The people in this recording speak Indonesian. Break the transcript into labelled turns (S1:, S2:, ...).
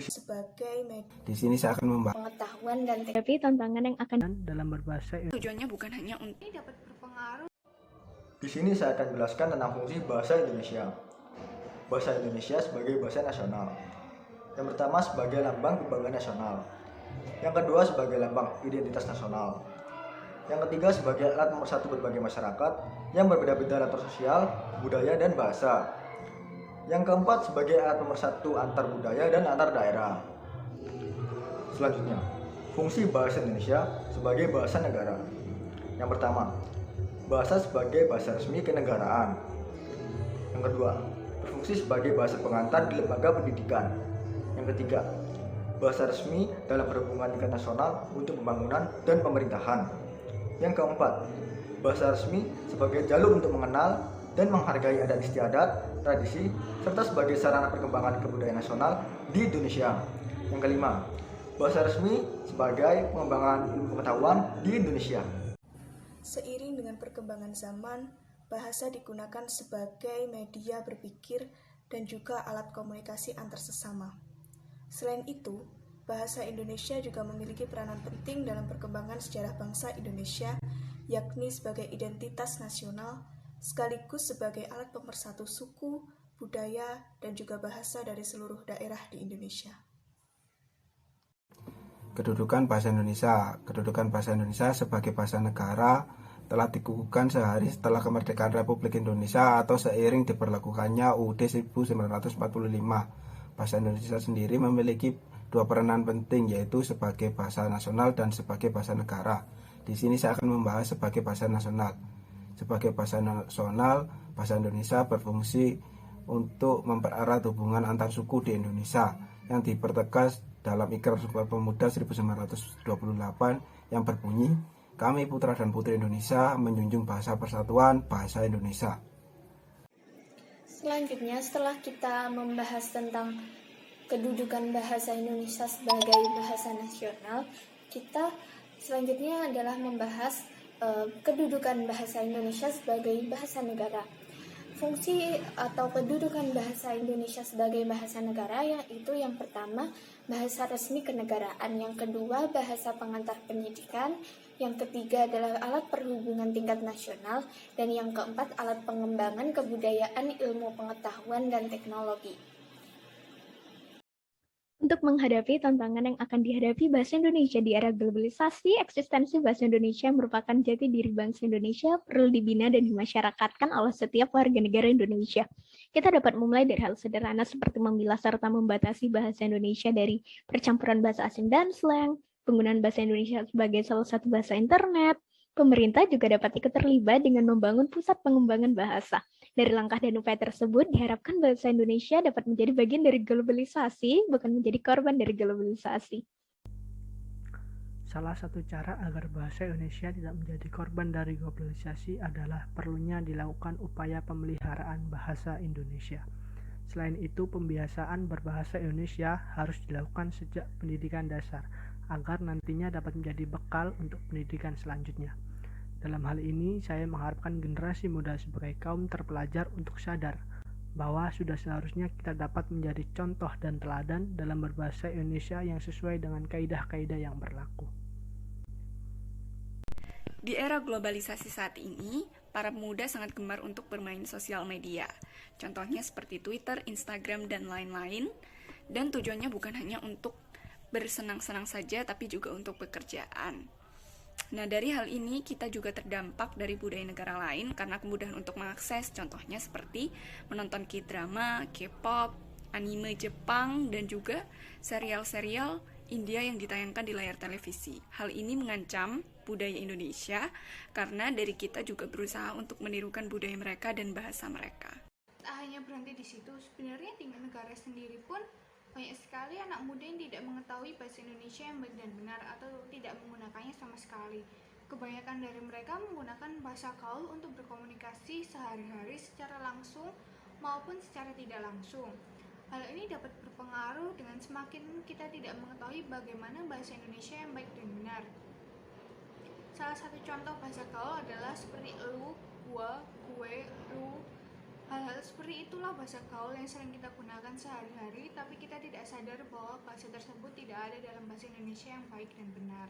S1: sebagai
S2: Di sini saya akan membahas
S1: pengetahuan dan
S3: Tapi tantangan yang akan
S4: dalam berbahasa
S5: tujuannya bukan hanya untuk
S1: dapat berpengaruh.
S6: Di sini saya akan jelaskan tentang fungsi bahasa Indonesia. Bahasa Indonesia sebagai bahasa nasional. Yang pertama sebagai lambang kebanggaan nasional. Yang kedua sebagai lambang identitas nasional. Yang ketiga sebagai alat pemersatu berbagai masyarakat yang berbeda-beda latar sosial, budaya, dan bahasa. Yang keempat sebagai alat pemersatu antar budaya dan antar daerah. Selanjutnya, fungsi bahasa Indonesia sebagai bahasa negara. Yang pertama, bahasa sebagai bahasa resmi kenegaraan. Yang kedua, berfungsi sebagai bahasa pengantar di lembaga pendidikan. Yang ketiga, bahasa resmi dalam perhubungan tingkat nasional untuk pembangunan dan pemerintahan. Yang keempat, bahasa resmi sebagai jalur untuk mengenal dan menghargai adat istiadat, tradisi, serta sebagai sarana perkembangan kebudayaan nasional di Indonesia. Yang kelima, bahasa resmi sebagai pengembangan ilmu pengetahuan di Indonesia.
S1: Seiring dengan perkembangan zaman, bahasa digunakan sebagai media berpikir dan juga alat komunikasi antar sesama. Selain itu, bahasa Indonesia juga memiliki peranan penting dalam perkembangan sejarah bangsa Indonesia, yakni sebagai identitas nasional, sekaligus sebagai alat pemersatu suku, budaya, dan juga bahasa dari seluruh daerah di Indonesia.
S2: kedudukan bahasa Indonesia. Kedudukan bahasa Indonesia sebagai bahasa negara telah dikukuhkan sehari setelah kemerdekaan Republik Indonesia atau seiring diberlakukannya UUD 1945. Bahasa Indonesia sendiri memiliki dua peranan penting, yaitu sebagai bahasa nasional dan sebagai bahasa negara. Di sini saya akan membahas sebagai bahasa nasional. Sebagai bahasa nasional, bahasa Indonesia berfungsi untuk mempererat hubungan antar suku di Indonesia yang dipertegas dalam Ikrar Sumpah Pemuda 1928 yang berbunyi, "Kami putra dan putri Indonesia menjunjung bahasa persatuan bahasa Indonesia."
S7: Selanjutnya, setelah kita membahas tentang kedudukan bahasa Indonesia sebagai bahasa nasional, kita selanjutnya adalah membahas kedudukan bahasa Indonesia sebagai bahasa negara. Fungsi atau kedudukan bahasa Indonesia sebagai bahasa negara yaitu yang pertama, bahasa resmi kenegaraan, yang kedua, bahasa pengantar pendidikan, yang ketiga adalah alat perhubungan tingkat nasional, dan yang keempat, alat pengembangan kebudayaan, ilmu pengetahuan, dan teknologi.
S3: Untuk menghadapi tantangan yang akan dihadapi bahasa Indonesia di era globalisasi, eksistensi bahasa Indonesia yang merupakan jati diri bangsa Indonesia perlu dibina dan dimasyarakatkan oleh setiap warga negara Indonesia. Kita dapat memulai dari hal sederhana seperti memilah serta membatasi bahasa Indonesia dari percampuran bahasa asing dan slang, penggunaan bahasa Indonesia sebagai salah satu bahasa internet. Pemerintah juga dapat ikut terlibat dengan membangun pusat pengembangan bahasa. Dari langkah dan upaya tersebut, diharapkan bahasa Indonesia dapat menjadi bagian dari globalisasi, bukan menjadi korban dari globalisasi.
S4: Salah satu cara agar bahasa Indonesia tidak menjadi korban dari globalisasi adalah perlunya dilakukan upaya pemeliharaan bahasa Indonesia. Selain itu, pembiasaan berbahasa Indonesia harus dilakukan sejak pendidikan dasar, agar nantinya dapat menjadi bekal untuk pendidikan selanjutnya. Dalam hal ini, saya mengharapkan generasi muda sebagai kaum terpelajar untuk sadar bahwa sudah seharusnya kita dapat menjadi contoh dan teladan dalam berbahasa Indonesia yang sesuai dengan kaidah-kaidah yang berlaku.
S5: Di era globalisasi saat ini, para pemuda sangat gemar untuk bermain sosial media. Contohnya seperti Twitter, Instagram, dan lain-lain. Dan tujuannya bukan hanya untuk bersenang-senang saja, tapi juga untuk pekerjaan. Nah, dari hal ini kita juga terdampak dari budaya negara lain karena kemudahan untuk mengakses, contohnya seperti menonton K-drama, K-pop, anime Jepang, dan juga serial-serial India yang ditayangkan di layar televisi. Hal ini mengancam budaya Indonesia karena dari kita juga berusaha untuk menirukan budaya mereka dan bahasa mereka.
S8: Tak hanya berhenti di situ, sebenarnya di negara sendiri pun banyak sekali anak muda yang tidak mengetahui bahasa Indonesia yang baik dan benar atau tidak menggunakannya sama sekali. Kebanyakan dari mereka menggunakan bahasa gaul untuk berkomunikasi sehari-hari secara langsung maupun secara tidak langsung. Hal ini dapat berpengaruh dengan semakin kita tidak mengetahui bagaimana bahasa Indonesia yang baik dan benar. Salah satu contoh bahasa gaul adalah seperti elu, gua, gue, lu, Hal-hal seperti itulah bahasa gaul yang sering kita gunakan sehari-hari, tapi kita tidak sadar bahwa bahasa tersebut tidak ada dalam bahasa Indonesia yang baik dan benar.